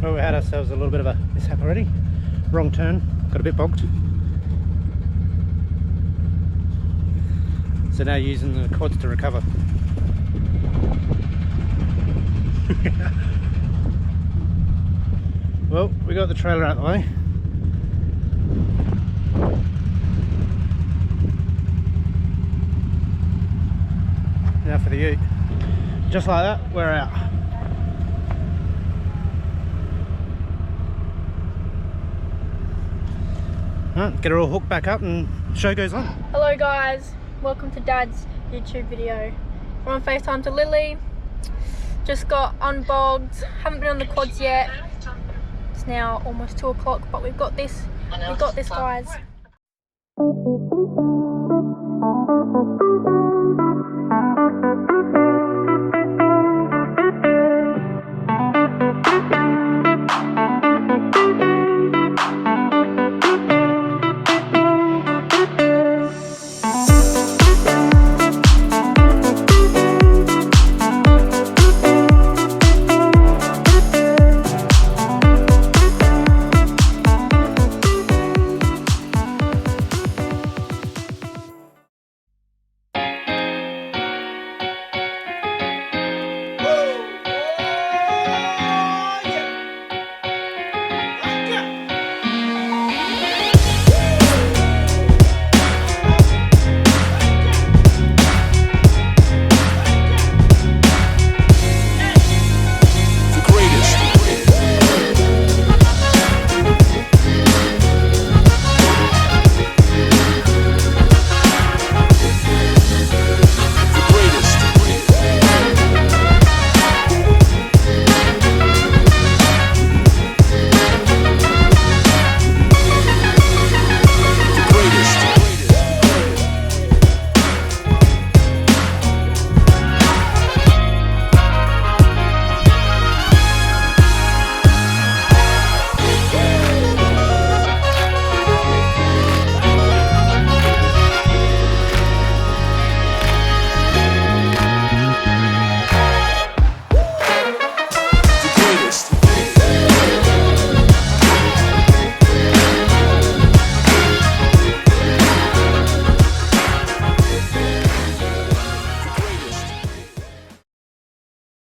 Well, we had ourselves a little bit of a mishap already. Wrong turn, got a bit bogged. So now using the quads to recover. Well, we got the trailer out of the way. Now for the ute. Just like that, we're out. Right, get her all hooked back up and show goes on. Hello guys, welcome to Dad's YouTube video. We're on FaceTime to Lily. Just got unbogged, haven't been on the quads yet. It's now almost 2 o'clock, but we've got this guys.